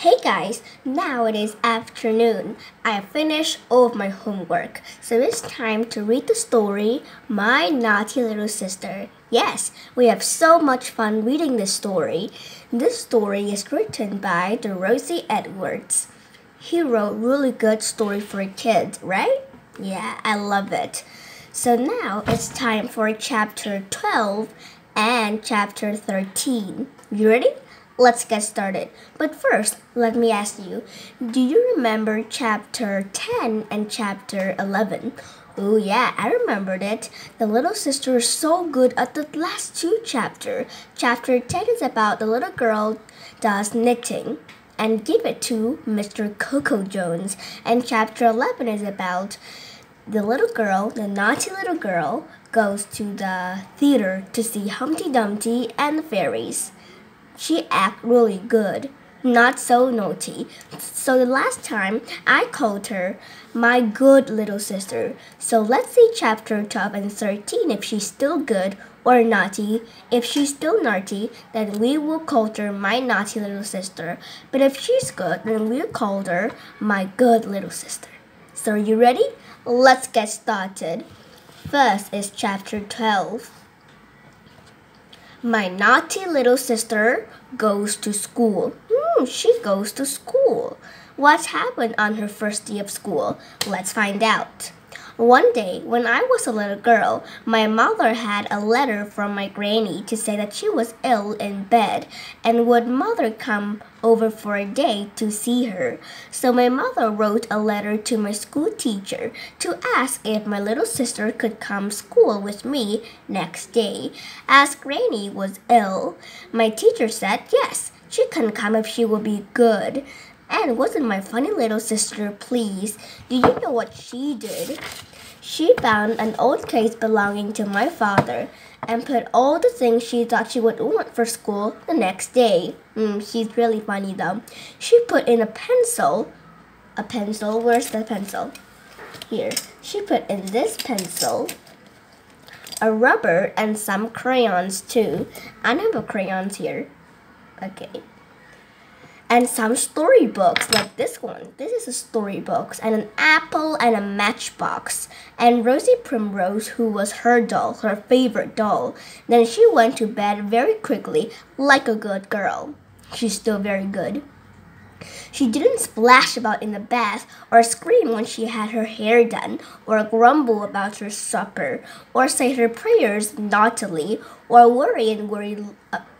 Hey guys, now it is afternoon. I finished all of my homework, so it's time to read the story, My Naughty Little Sister. Yes, we have so much fun reading this story. This story is written by Rosie Edwards. He wrote really good story for kids, right? Yeah, I love it. So now it's time for chapter 12 and chapter 13. You ready? Let's get started. But first, let me ask you, do you remember chapter 10 and chapter 11? Oh yeah, I remembered it. The little sister is so good at the last two chapters. Chapter 10 is about the little girl does knitting and give it to Mr. Coco Jones. And chapter 11 is about the little girl, the naughty little girl, goes to the theater to see Humpty Dumpty and the fairies. She acted really good, not so naughty. So the last time I called her my good little sister. So let's see chapter 12 and 13 if she's still good or naughty. If she's still naughty, then we will call her my naughty little sister. But if she's good, then we'll call her my good little sister. So are you ready? Let's get started. First is chapter 12. My naughty little sister goes to school. She goes to school. What happened on her first day of school? Let's find out. One day, when I was a little girl, my mother had a letter from my granny to say that she was ill in bed and would mother come over for a day to see her. So my mother wrote a letter to my school teacher to ask if my little sister could come to school with me next day. As Granny was ill, my teacher said yes, she can come if she will be good. And wasn't my funny little sister pleased? Do you know what she did? She found an old case belonging to my father and put all the things she thought she would want for school the next day. She's really funny though. She put in a pencil, where's the pencil? Here. She put in this pencil, a rubber, and some crayons too. I don't have crayons here. Okay. And some storybooks like this one. This is a storybook, and an apple and a matchbox. And Rosie Primrose, who was her doll, her favorite doll. Then she went to bed very quickly, like a good girl. She's still very good. She didn't splash about in the bath or scream when she had her hair done, or grumble about her supper, or say her prayers naughtily, or worry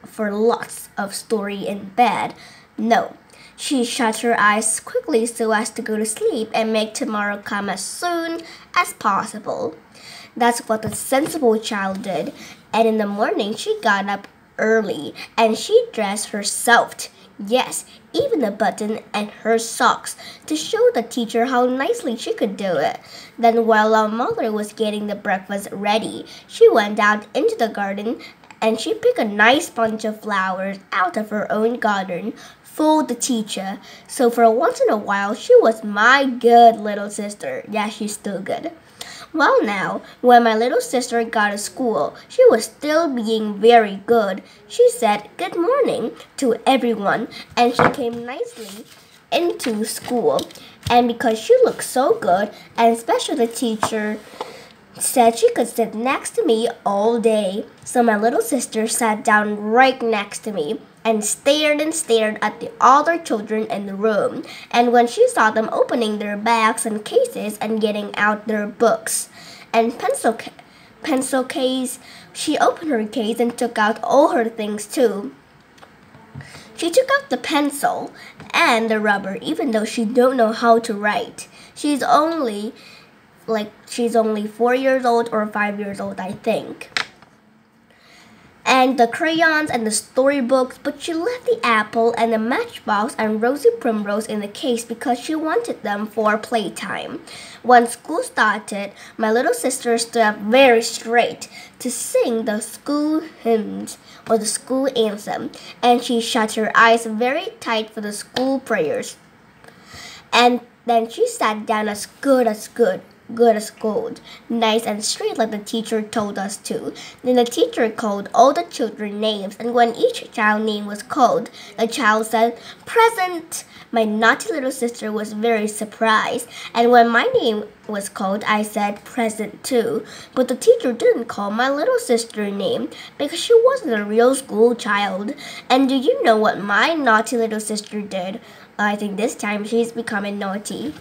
for lots of story in bed. No, she shut her eyes quickly so as to go to sleep and make tomorrow come as soon as possible. That's what the sensible child did, and in the morning she got up early and she dressed herself. Yes, even the button and her socks, to show the teacher how nicely she could do it. Then while our mother was getting the breakfast ready, she went out into the garden and she picked a nice bunch of flowers out of her own garden for the teacher. So for once in a while, she was my good little sister. Yeah, she's still good. Well now, when my little sister got to school, she was still being very good. She said good morning to everyone and she came nicely into school. And because she looked so good, and especially the teacher said she could sit next to me all day. So my little sister sat down right next to me and stared at the other children in the room. And when she saw them opening their bags and cases and getting out their books and pencil case, she opened her case and took out all her things too. She took out the pencil and the rubber, even though she don't know how to write. She's only 4 years old or 5 years old, I think. And the crayons and the storybooks, but she left the apple and the matchbox and Rosie Primrose in the case because she wanted them for playtime. When school started, my little sister stood up very straight to sing the school hymns or the school anthem, and she shut her eyes very tight for the school prayers. And then she sat down as good. good as gold, nice and straight like the teacher told us to. Then the teacher called all the children names, and when each child name was called, the child said, "Present." My naughty little sister was very surprised, and when my name was called, I said present too. But the teacher didn't call my little sister name because she wasn't a real school child. And do you know what my naughty little sister did? I think this time she's becoming naughty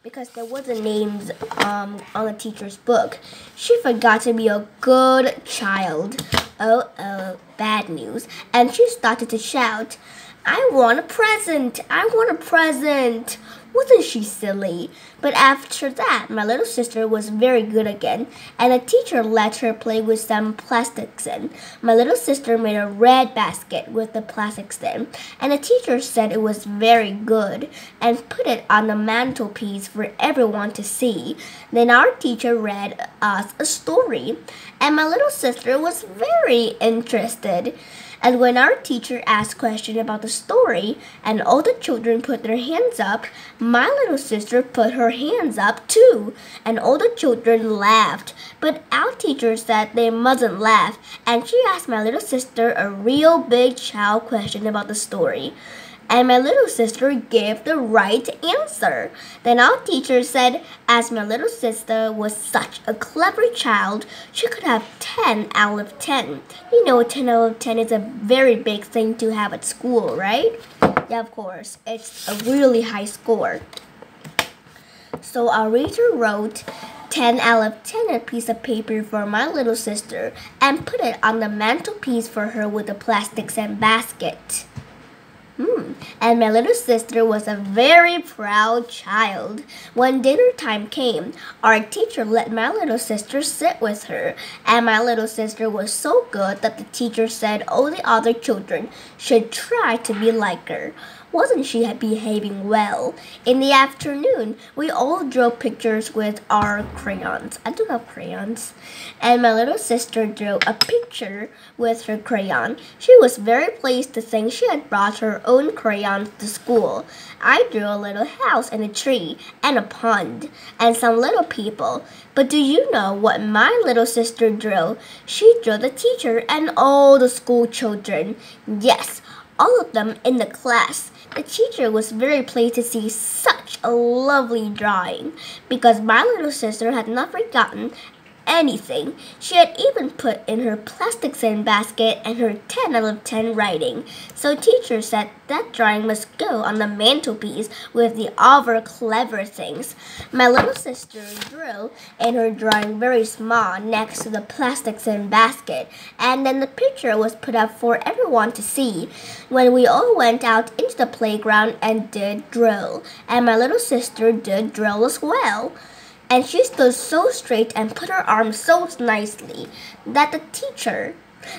because there wasn't names on the teacher's book. She forgot to be a good child. Oh, bad news. And she started to shout, "I want a present! I want a present!" Wasn't she silly? But after that, my little sister was very good again, and the teacher let her play with some plastics in. My little sister made a red basket with the plastics in, and the teacher said it was very good, and put it on the mantelpiece for everyone to see. Then our teacher read us a story, and my little sister was very interested. And when our teacher asked questions about the story and all the children put their hands up, my little sister put her hands up too, and all the children laughed. But our teacher said they mustn't laugh, and she asked my little sister a real big child question about the story. And my little sister gave the right answer. Then our teacher said, as my little sister was such a clever child, she could have 10 out of 10. You know, 10 out of 10 is a very big thing to have at school, right? Yeah, of course. It's a really high score. So our reader wrote 10 out of 10 on a piece of paper for my little sister and put it on the mantelpiece for her with the plastics and basket. And my little sister was a very proud child. When dinner time came, our teacher let my little sister sit with her, and my little sister was so good that the teacher said all the other children should try to be like her. Wasn't she behaving well? In the afternoon, we all drew pictures with our crayons. I do have crayons. And my little sister drew a picture with her crayon. She was very pleased to think she had brought her own crayons to school. I drew a little house and a tree and a pond and some little people. But do you know what my little sister drew? She drew the teacher and all the school children. Yes, all of them in the class. The teacher was very pleased to see such a lovely drawing because my little sister had not forgotten anything. She had even put in her plastics in basket and her 10 out of 10 writing. So teacher said that drawing must go on the mantelpiece with the other clever things. My little sister drew in her drawing very small next to the plastics in basket, and then the picture was put up for everyone to see when we all went out into the playground and did drill. And my little sister did drill as well. And she stood so straight and put her arms so nicely that the teacher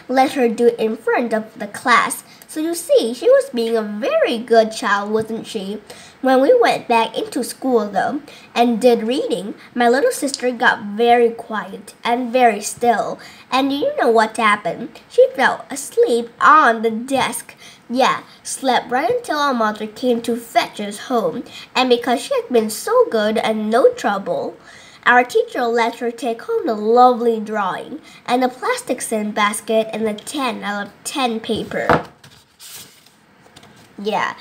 let her do it in front of the class. So you see, she was being a very good child, wasn't she? When we went back into school, though, and did reading, my little sister got very quiet and very still. And do you know what happened? She fell asleep on the desk. Yeah, slept right until our mother came to fetch us home. And because she had been so good and no trouble, our teacher let her take home the lovely drawing and the plastic sin basket and the 10 out of 10 paper. Yeah,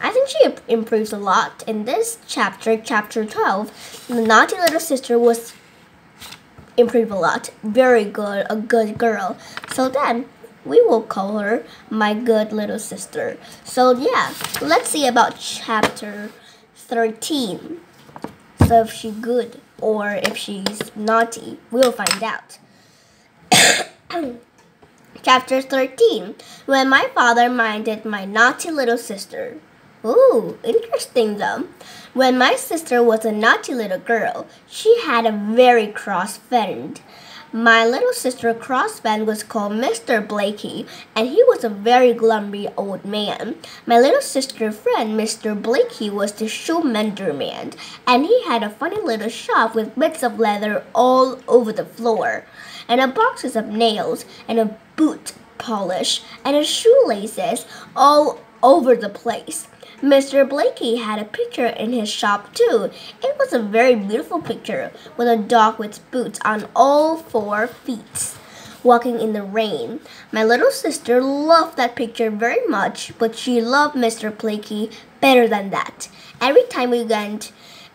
I think she improves a lot in this chapter, chapter 12. The naughty little sister was improved a lot. Very good, a good girl. So then, we will call her my good little sister. So yeah, let's see about chapter 13. So if she's good or if she's naughty, we'll find out. Chapter 13. When my father minded my naughty little sister. Ooh, interesting though. When my sister was a naughty little girl, she had a very cross friend. My little sister cross friend was called Mr. Blakey, and he was a very gloomy old man. My little sister friend, Mr. Blakey, was the shoe mender man, and he had a funny little shop with bits of leather all over the floor, and a boxes of nails, and a boot polish, and a shoelaces all over the place. Mr. Blakey had a picture in his shop too. It was a very beautiful picture with a dog with boots on all 4 feet, walking in the rain. My little sister loved that picture very much, but she loved Mr. Blakey better than that. Every time we went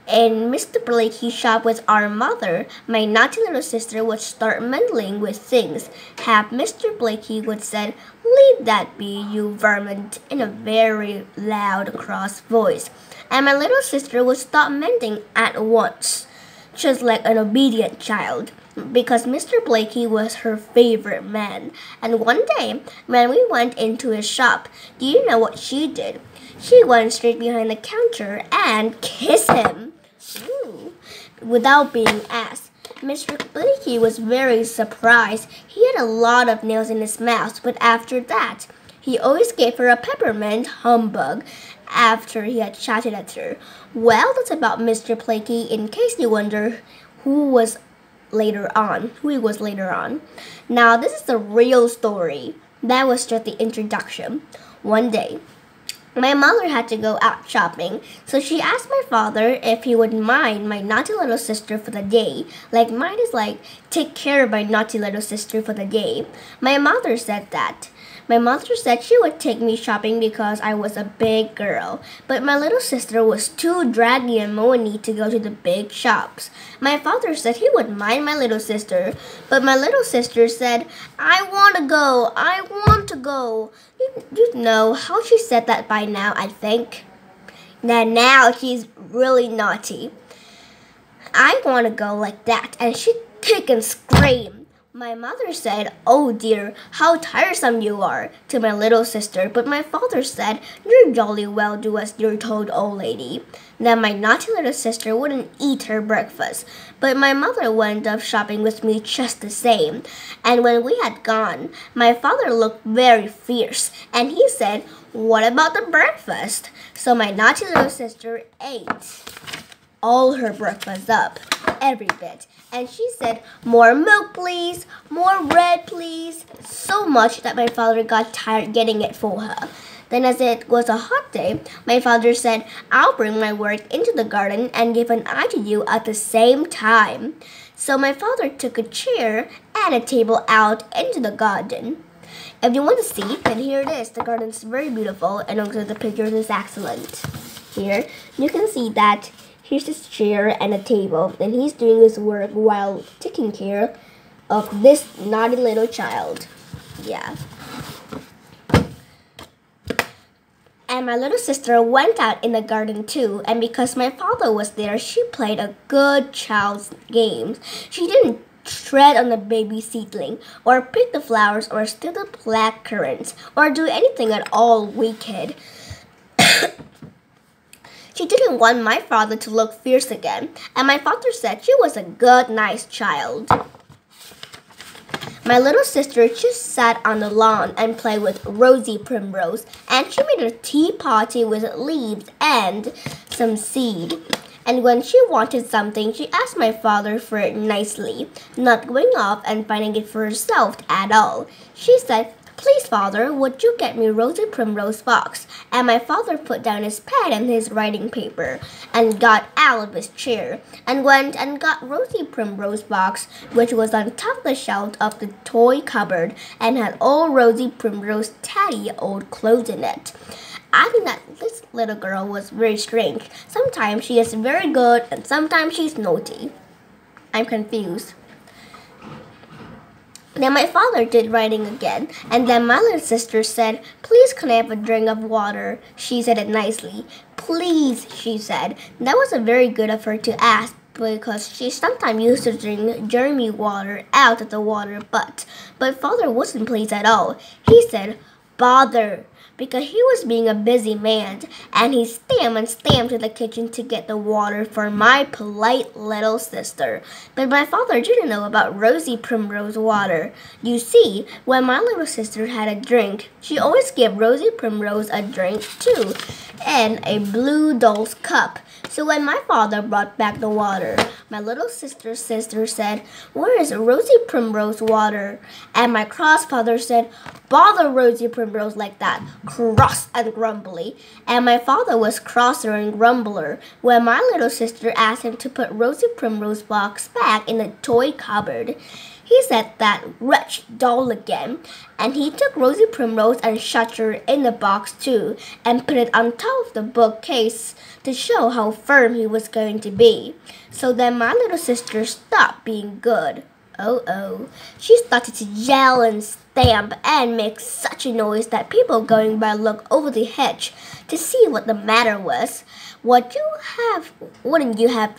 in Mr. Blakey's shop with our mother, my naughty little sister would start meddling with things. Mr. Blakey would say, "Leave that be, you vermin," in a very loud, cross voice. And my little sister would stop mending at once, just like an obedient child, because Mr. Blakey was her favorite man. And one day, when we went into his shop, do you know what she did? She went straight behind the counter and kissed him. Without being asked. Mr. Blakey was very surprised. He had a lot of nails in his mouth, but after that, he always gave her a peppermint humbug after he had shouted at her. Well, that's about Mr. Blakey, in case you wonder who he was later on. Now, this is the real story. That was just the introduction. One day, my mother had to go out shopping, so she asked my father if he would mind my naughty little sister for the day. Mind is take care of my naughty little sister for the day. My mother said that. My mother said she would take me shopping because I was a big girl, but my little sister was too draggy and moany to go to the big shops. My father said he would mind my little sister, but my little sister said, "I want to go, I want to go." You know how she said that by now, I think. Now she's really naughty. "I want to go," like that, and she'd kick and scream. My mother said, "Oh dear, how tiresome you are," to my little sister, but my father said, "You jolly well do as you're told, old lady." Then my naughty little sister wouldn't eat her breakfast, but my mother went off shopping with me just the same. And when we had gone, my father looked very fierce, and he said, "What about the breakfast?" So my naughty little sister ate all her breakfast up, every bit. And she said, "More milk, please. More bread, please." So much that my father got tired getting it for her. Then as it was a hot day, my father said, "I'll bring my work into the garden and give an eye to you at the same time." So my father took a chair and a table out into the garden. If you want to see, then here it is. The garden is very beautiful, and also the picture is excellent. Here, you can see that here's his chair and a table, and he's doing his work while taking care of this naughty little child. Yeah. And my little sister went out in the garden too, and because my father was there, she played a good child's game. She didn't tread on the baby seedling, or pick the flowers, or steal the black currants, or do anything at all wicked. She didn't want my father to look fierce again, and my father said she was a good, nice child. My little sister just sat on the lawn and played with Rosie Primrose, and she made a tea party with leaves and some seed. And when she wanted something, she asked my father for it nicely, not going off and finding it for herself at all. She said, "Please, father, would you get me Rosie Primrose box?" And my father put down his pen and his writing paper and got out of his chair and went and got Rosie Primrose box, which was on top of the shelf of the toy cupboard and had all Rosie Primrose tatty old clothes in it. I think that this little girl was very strange. Sometimes she is very good and sometimes she's naughty. I'm confused. Then my father did writing again, and then my little sister said, "Please, can I have a drink of water?" She said it nicely. "Please," she said. That was very good of her to ask, because she sometimes used to drink germy water out of the water butt. But father wasn't pleased at all. He said, "Bother," because he was being a busy man, and he stamped to the kitchen to get the water for my polite little sister. But my father didn't know about Rosie Primrose water. You see, when my little sister had a drink, she always gave Rosie Primrose a drink too, in a blue doll's cup. So when my father brought back the water, my little sister said, "Where is Rosie Primrose water?" And my cross father said, "Bother Rosie Primrose like that. cross and grumbly, and my father was crosser and grumbler when my little sister asked him to put Rosie Primrose box back in the toy cupboard. He said that wretched doll again, and he took Rosie Primrose and shut her in the box too, and put it on top of the bookcase to show how firm he was going to be. So then my little sister stopped being good. Oh. She started to yell and stamp and make such a noise that people going by looked over the hedge to see what the matter was. Wouldn't you have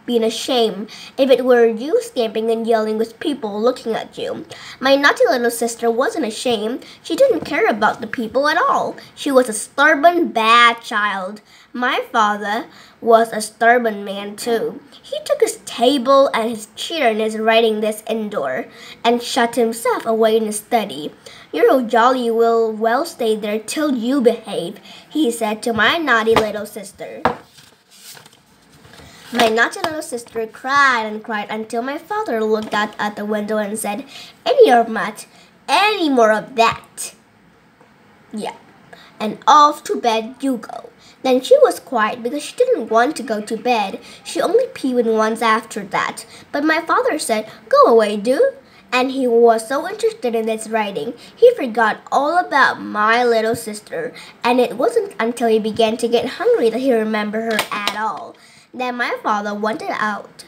been ashamed if it were you stamping and yelling with people looking at you? My naughty little sister wasn't ashamed. She didn't care about the people at all. She was a stubborn, bad child. My father was a stubborn man too. He took his table and his chair and his writing desk indoor and shut himself away in his study. "Your jolly will well stay there till you behave," he said to my naughty little sister. My naughty little sister cried and cried until my father looked out at the window and said, Any more of that." Yeah. "And off to bed you go." Then she was quiet because she didn't want to go to bed. She only peed once after that. But my father said, "Go away, do." And he was so interested in his writing, he forgot all about my little sister. And it wasn't until he began to get hungry that he remembered her at all. Then my father went out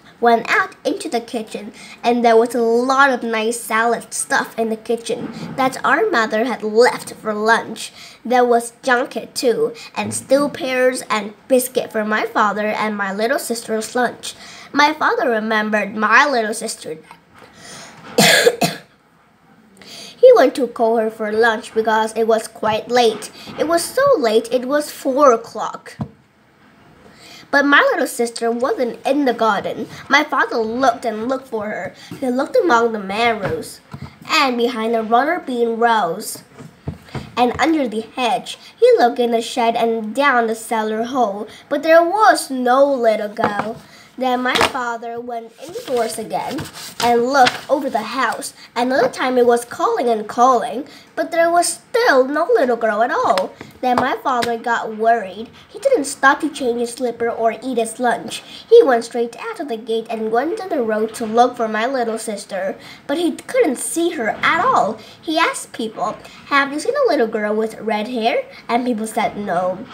into the kitchen, and there was a lot of nice salad stuff in the kitchen that our mother had left for lunch. There was junket too, and stewed pears and biscuit for my father and my little sister's lunch. My father remembered my little sister. He went to call her for lunch because it was quite late. It was so late it was 4 o'clock. But my little sister wasn't in the garden. My father looked and looked for her. He looked among the mangroves, and behind the runner bean rows, and under the hedge. He looked in the shed and down the cellar hole, but there was no little girl. Then my father went indoors again and looked over the house. Another time it was calling and calling, but there was still no little girl at all. Then my father got worried. He didn't stop to change his slipper or eat his lunch. He went straight out of the gate and went down the road to look for my little sister, but he couldn't see her at all. He asked people, "Have you seen a little girl with red hair?" And people said no.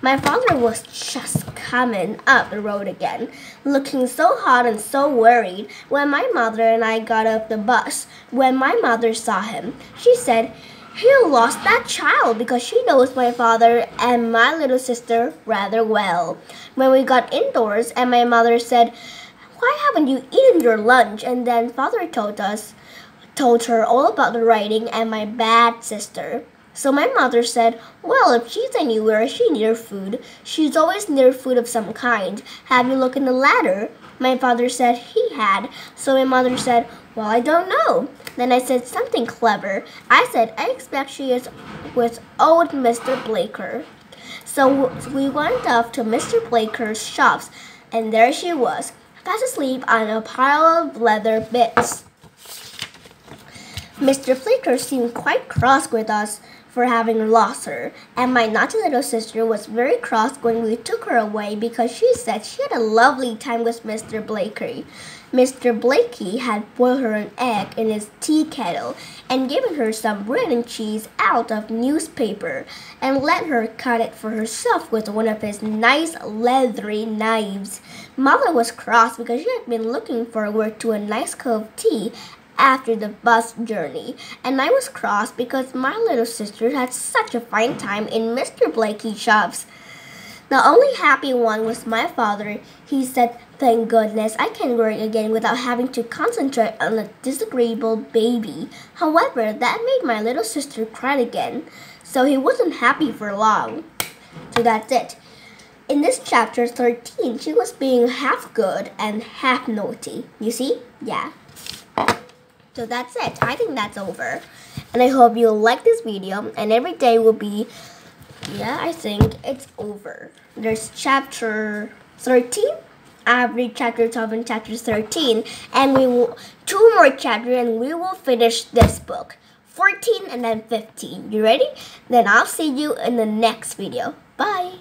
My father was just coming up the road again, looking so hot and so worried when my mother and I got off the bus. When my mother saw him, she said, "He lost that child," because she knows my father and my little sister rather well. When we got indoors and my mother said, "Why haven't you eaten your lunch?" And then father told her all about the writing and my bad sister. So my mother said, "Well, if she's anywhere, she needs food. She's always near food of some kind. Have you looked in the ladder?" My father said he had. So my mother said, "Well, I don't know." Then I said something clever. I said, "I expect she is with old Mr. Blaker." So we went off to Mr. Blaker's shops, and there she was, fast asleep on a pile of leather bits. Mr. Blaker seemed quite cross with us for having lost her, and my naughty little sister was very cross when we took her away because she said she had a lovely time with Mr. Blakey. Mr. Blakey had boiled her an egg in his tea kettle and given her some bread and cheese out of newspaper and let her cut it for herself with one of his nice leathery knives. Mother was cross because she had been looking forward to a nice cup of tea after the bus journey, and I was cross because my little sister had such a fine time in Mr. Blakey's shops. The only happy one was my father. He said, "Thank goodness I can work again without having to concentrate on a disagreeable baby." However, that made my little sister cry again, so he wasn't happy for long. So that's it. In this chapter 13, she was being half good and half naughty. You see? Yeah. So that's it. I think that's over. And I hope you like this video. And every day will be, I think it's over. There's chapter 13. I have read chapter 12 and chapter 13. And we will, 2 more chapters and we will finish this book. 14 and then 15. You ready? Then I'll see you in the next video. Bye.